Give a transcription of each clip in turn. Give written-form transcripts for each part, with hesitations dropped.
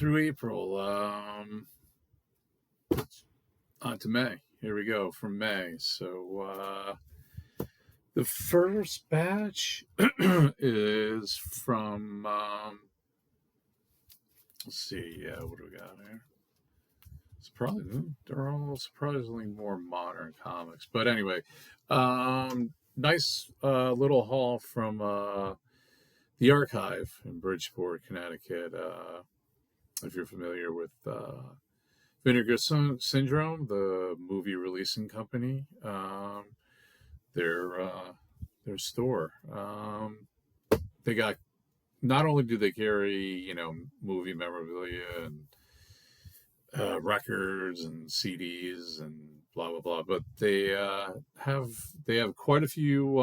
through April. On to May. Here we go from May. So the first batch is from. Let's see. Yeah, what do we got here? It's probably they're all surprisingly more modern comics, but anyway, nice little haul from the Archive in Bridgeport, Connecticut. If you're familiar with Vinegar Syndrome, the movie releasing company, their store. They got, not only do they carry movie memorabilia and records and CDs and blah blah blah, but they have quite a few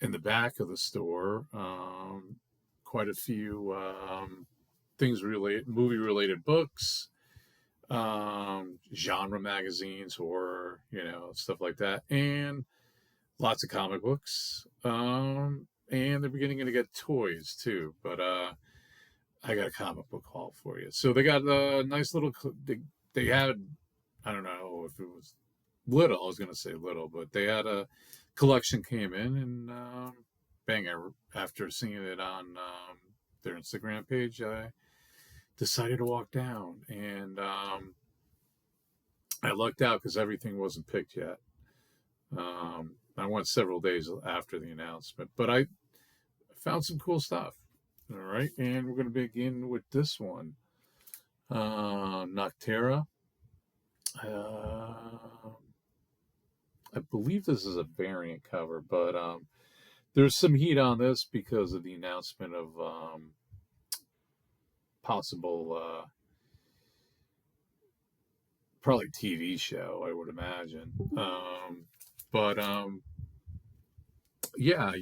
in the back of the store. Quite a few movie related books, genre magazines, horror, stuff like that, and lots of comic books. And they're beginning to get toys too, but I got a comic book haul for you. So they got a nice little. They had, I don't know if it was little. I was gonna say little, but they had a collection came in, and bang! After seeing it on their Instagram page, I decided to walk down, and I lucked out because everything wasn't picked yet. I went several days after the announcement, but I found some cool stuff. All right, and we're going to begin with this one, Noctera. I believe this is a variant cover, but there's some heat on this because of the announcement of possible, probably TV show, I would imagine. But yeah,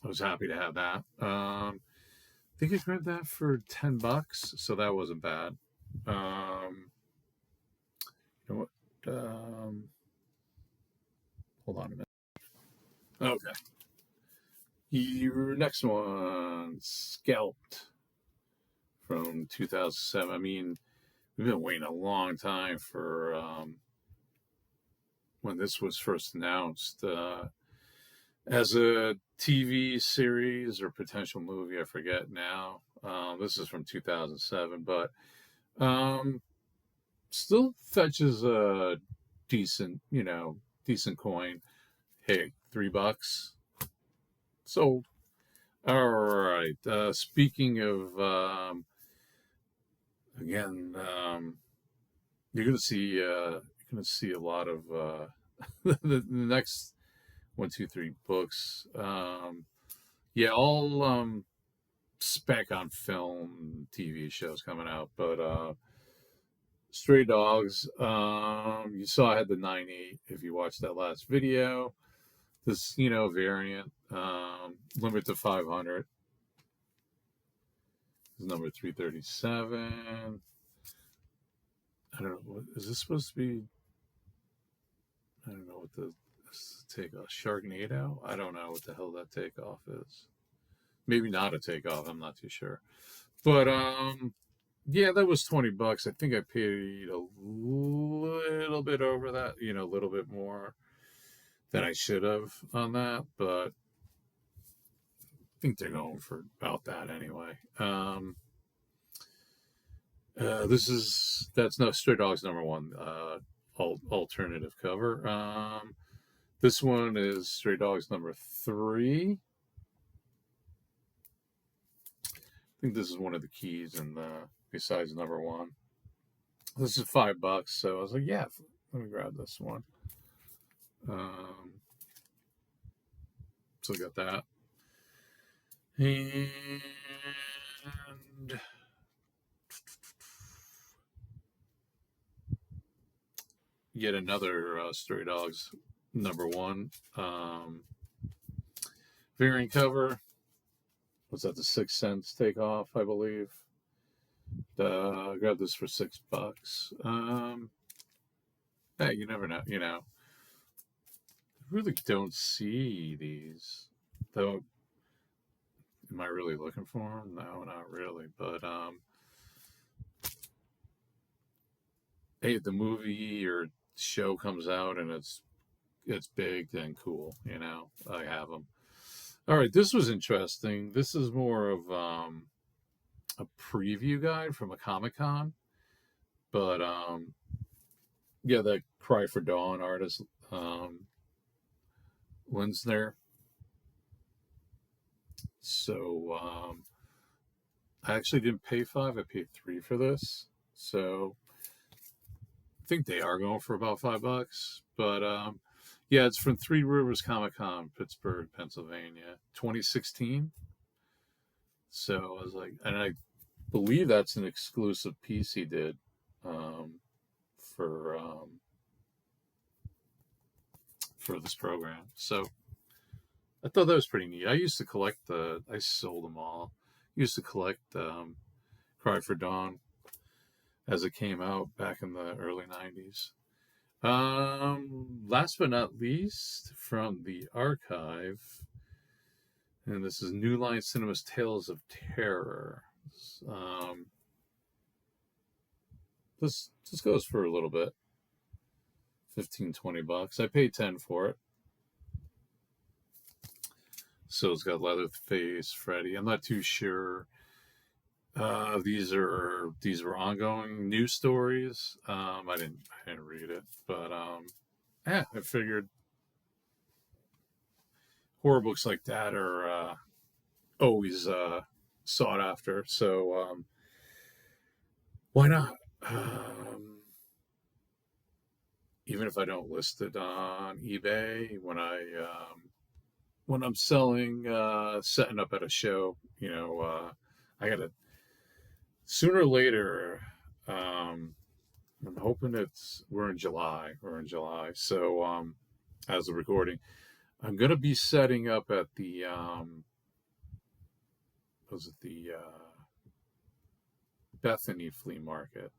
I was happy to have that. I think I grabbed that for $10, so that wasn't bad. You know what? Hold on a minute. Okay. Your next one, Scalped, from 2007. I mean, we've been waiting a long time for when this was first announced as a TV series or potential movie. I forget now. This is from 2007, but still fetches a decent coin. Hey, $3 sold. All right. Speaking of, again, you're gonna see a lot of the next 1, 2, 3 books. Yeah, all spec on film, TV shows coming out, but Stray Dogs. You saw I had the 9.8 if you watched that last video. This, variant, limit to 500. This is number 337. I don't know. What is this supposed to be? I don't know what the takeoff. Sharknado? I don't know what the hell that takeoff is. Maybe not a takeoff. I'm not too sure. But yeah, that was $20. I think I paid a little bit over that. A little bit more than I should have on that, but I think they're going for about that anyway. That's no Stray Dogs number 1 alternative cover. This one is Stray Dogs number 3. I think this is one of the keys, and besides number 1, this is $5. So I was like, yeah, let me grab this one. So I got that, and yet another Stray Dogs number 1 variant cover. Was that the 6 cents takeoff, I believe? I got this for $6. Hey, you never know. I really don't see these, though. Am I really looking for them? No, not really. But hey, the movie or show comes out and it's big, then cool. I have them. All right, this was interesting. This is more of a preview guide from a Comic Con, but yeah, the Cry for Dawn artist Linsner. So I actually didn't pay $5. I paid $3 for this. So I think they are going for about $5. But yeah, it's from Three Rivers Comic Con, Pittsburgh, Pennsylvania, 2016. So I was like, and I believe that's an exclusive piece he did um, for um, for this program. So I thought that was pretty neat. I used to collect I sold them all. I used to collect Cry for Dawn as it came out back in the early 90s. Last but not least, from the archive, and this is New Line Cinema's Tales of Terror. Um, this goes for a little bit, 15-20 bucks. I paid 10 for it. So it's got Leatherface, Freddy. I'm not too sure. These were ongoing news stories. I didn't read it, but yeah, I figured horror books like that are always sought after. So why not? Even if I don't list it on eBay, when I'm selling, setting up at a show, I gotta sooner or later. I'm hoping we're in July. So as a recording, I'm gonna be setting up at the was it the Bethany Flea Market.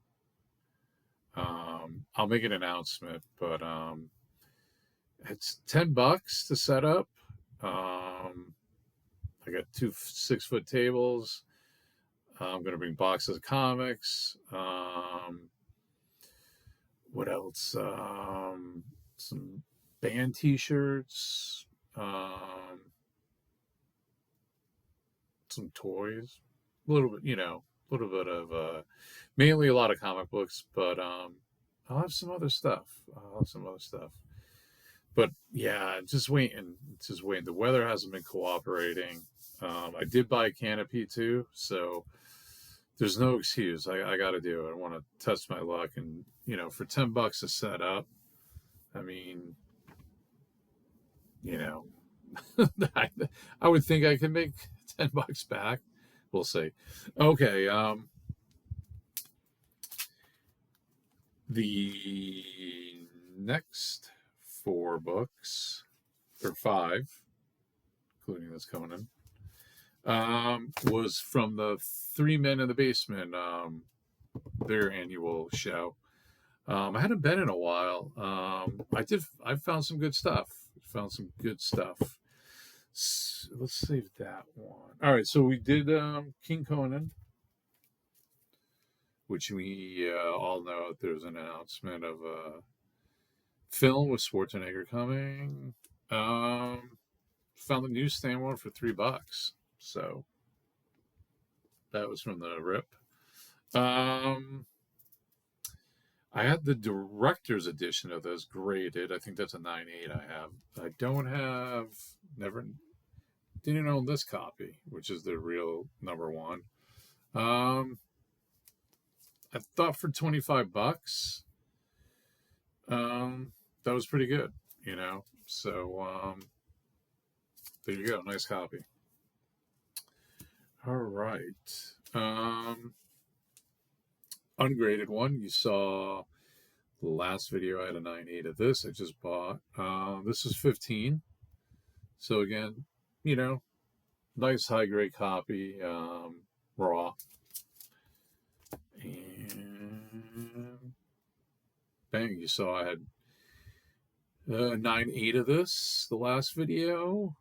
I'll make an announcement, but it's $10 to set up. I got 2 6-foot tables. I'm gonna bring boxes of comics. What else? Some band T-shirts. Some toys. A little bit, a little bit of mainly a lot of comic books, but I'll have some other stuff. But yeah, just waiting. The weather hasn't been cooperating. I did buy a canopy too, so there's no excuse. I got to do it. I want to test my luck, and for $10 to set up, I mean, I would think I could make $10 back. We'll see. Okay. The next 4 books, or 5, including this Conan, was from the Three Men in the Basement, their annual show. I hadn't been in a while. I found some good stuff. Let's save that one. All right, so we did King Conan, which we all know there's an announcement of a film with Schwarzenegger coming. Found the newsstand one for $3. So that was from the rip. I had the director's edition of this graded. I think that's a 9.8 I have. I don't have, didn't own this copy, which is the real number 1. I thought for $25, that was pretty good, So there you go, nice copy. All right. Ungraded one. You saw the last video. I had a 9.8 of this I just bought. This is 15. So again, nice high grade copy, raw. And bang, you saw I had 9.8 of this the last video.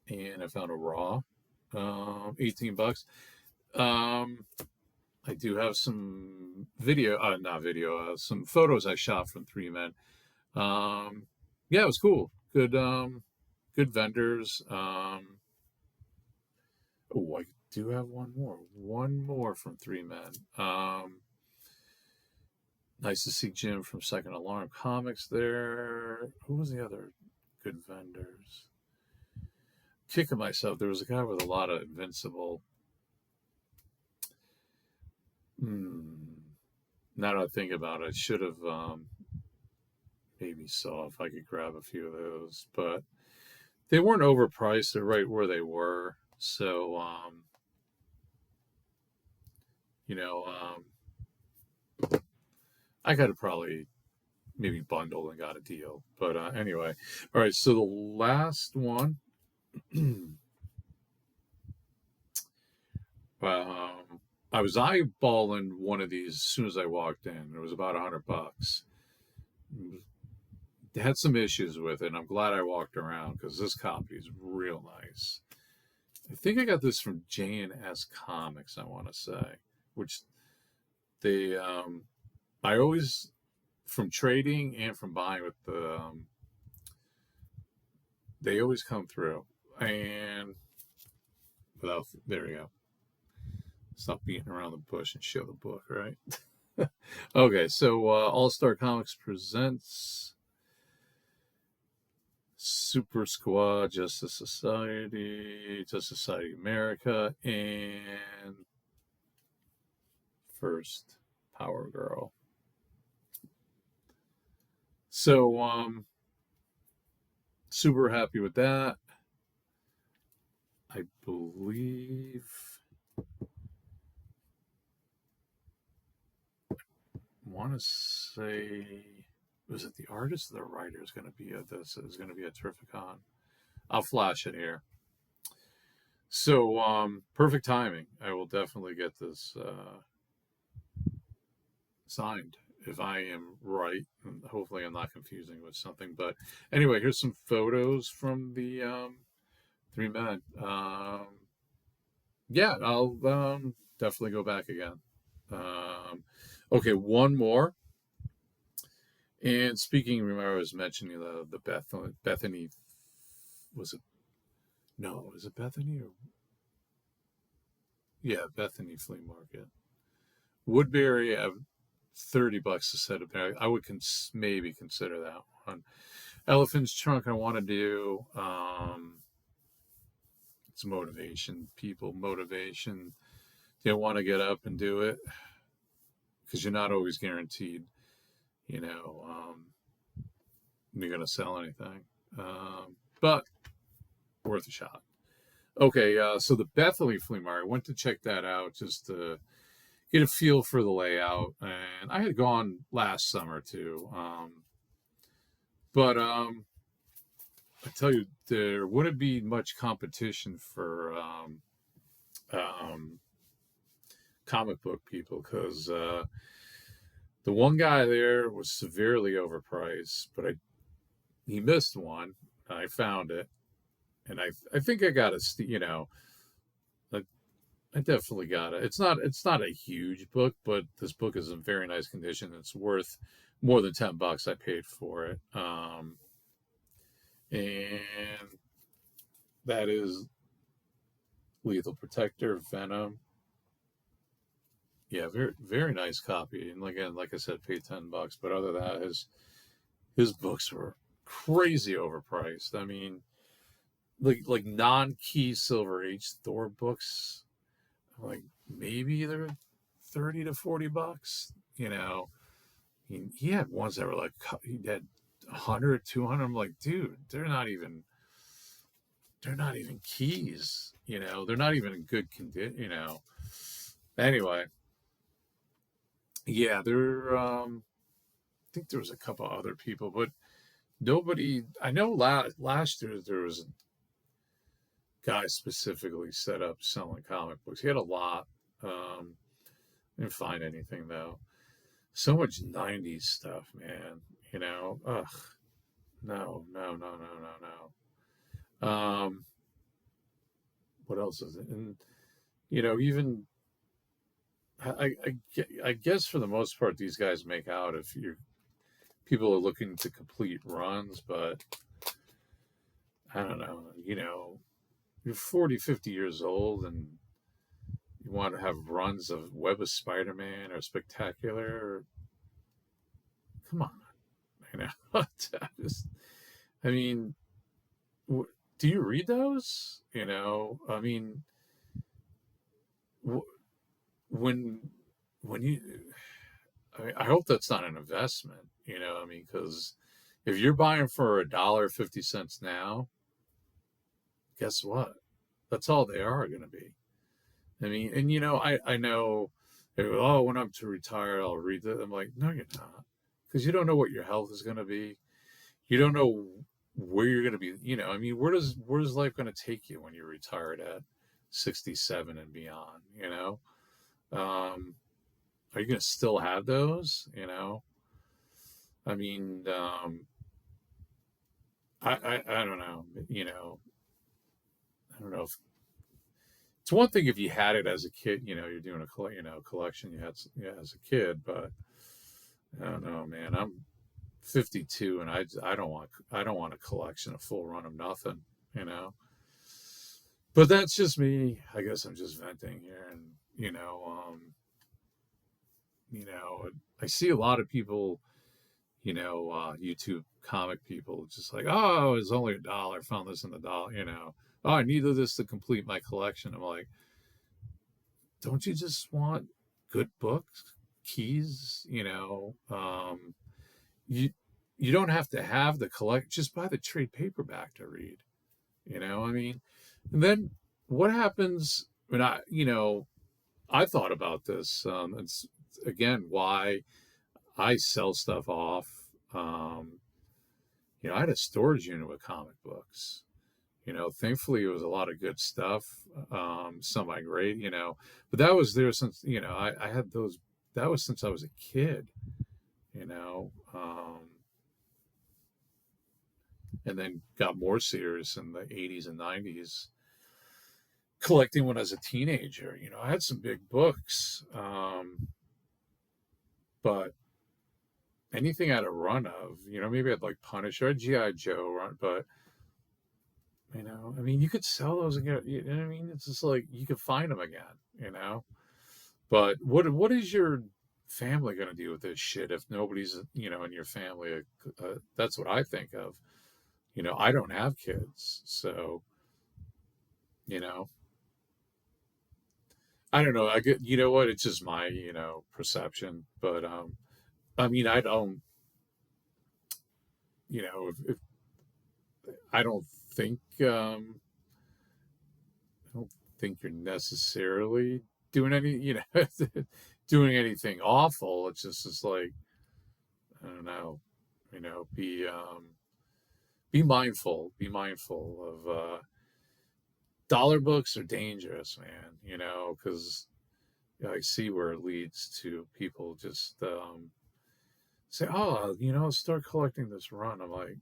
and I found a raw, 18 bucks. Um, I do have some video, not video, some photos I shot from Three Men. Yeah, it was cool. Good vendors. Oh, I do have one more from Three Men. Nice to see Jim from Second Alarm Comics there. Who was the other good vendors? Kicking myself. There was a guy with a lot of Invincible. Now that I think about it, I should have maybe saw if I could grab a few of those, but they weren't overpriced. They're right where they were. So, you know, I could have probably maybe bundled and got a deal. But anyway, all right. So the last one, I was eyeballing one of these as soon as I walked in. It was about $100. They had some issues with it, and I'm glad I walked around because this copy is real nice. I think I got this from J&S Comics, I want to say, which they, I always, from trading and from buying with the, they always come through. And there you go. Stop beating around the bush and show the book, right? Okay, so All Star Comics presents Super Squad, Justice Society America, and First Power Girl. So, super happy with that. I believe want to say, was it the artist or the writer is going to be at this? Is going to be at Terrificon. I'll flash it here. So, perfect timing. I will definitely get this signed if I am right. Hopefully, I'm not confusing with something. But anyway, here's some photos from the Three Men. Yeah, I'll definitely go back again. Okay, one more. And speaking, remember I was mentioning the Bethany. Was it? No, is it Bethany or? Yeah, Bethany Flea Market. Woodbury, $30 a set of bag. I would maybe consider that one. Elephant's Trunk, I want to do. It's motivation. They want to get up and do it because you're not always guaranteed, you know, you're going to sell anything. But worth a shot. Okay, so the Bethany Flea Market, I went to check that out just to get a feel for the layout. And I had gone last summer too. But I tell you, there wouldn't be much competition for comic book people because the one guy there was severely overpriced, but he missed one. I found it, and I think I got I definitely got it. It's not a huge book, but this book is in very nice condition. It's worth more than $10 I paid for it. And that is Lethal Protector, Venom. Yeah, very very nice copy. And again, like I said, paid $10. But other than that, his books were crazy overpriced. I mean, like non-key Silver Age Thor books, like maybe they're 30 to $40. He had ones that were like he had 100, 200. I'm like, dude, they're not even keys. They're not even in good condition. Anyway, yeah, I think there was a couple other people, but nobody. I know last year there was a guy specifically set up selling comic books. He had a lot. Didn't find anything though. So much '90s stuff, man. Ugh. No, no, no, no, no, no. what else is it? And even I guess for the most part, these guys make out if you're people are looking to complete runs, but I don't know. You're 40, 50 years old, and you want to have runs of Web of Spider-Man or Spectacular. Come on, you know. I mean, do you read those? I mean, when when you, I hope that's not an investment. I mean, because if you're buying for $1.50 now, guess what? That's all they are going to be. I mean, and I know, oh, when I'm to retire, I'll read that. I'm like, no, you're not, because you don't know what your health is going to be. You don't know where you're going to be. I mean, where's life going to take you when you're retired at 67 and beyond? Are you going to still have those? I mean, I don't know. I don't know if it's one thing if you had it as a kid. You're doing a collection you had as a kid, but I don't know, man. I'm 52, and I don't want a collection, a full run of nothing. You know, but that's just me. I guess I'm just venting here, and I see a lot of people, YouTube comic people, just like, oh, it's only $1. Found this in the dollar. Oh, I needed this to complete my collection. I'm like, don't you just want good books, keys? You don't have to have the collect. Just buy the trade paperback to read. I mean, and then what happens when I thought about this. It's again why I sell stuff off. I had a storage unit with comic books. Thankfully it was a lot of good stuff. Some I great, but that was there since, I had those, that was since I was a kid, and then got more serious in the 80s and 90s, collecting when I was a teenager. I had some big books, but anything I had a run of, maybe I'd like Punisher, G.I. Joe run, but I mean, you could sell those again. You know what I mean? It's just like you could find them again. But what is your family going to do with this shit if nobody's, in your family? That's what I think of. I don't have kids, so I don't know. I get, what? It's just my, perception. But I mean, I don't, if I don't think I don't think you're necessarily doing any, doing anything awful. It's like, I don't know, be mindful. Be mindful of dollar books are dangerous, man. Because I see where it leads to people just say, "Oh, start collecting this run." I'm like,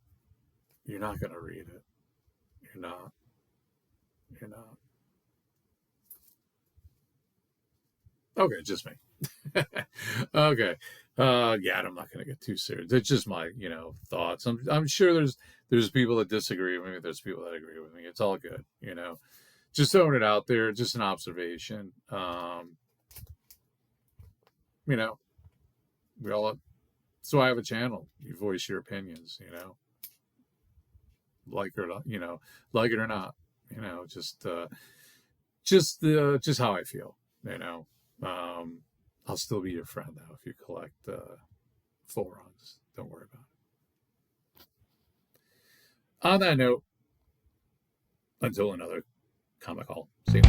"You're not gonna read it. You're not. You're not." Okay, just me. Okay. Yeah, I'm not going to get too serious. It's just my, thoughts. I'm sure there's people that disagree with me. There's people that agree with me. It's all good. Just throwing it out there. Just an observation. You know, we all. So I have a channel. You voice your opinions. Like it or not. Like it or not. Just how I feel. I'll still be your friend though if you collect full runs. Don't worry about it. On that note, until another comic haul. See you.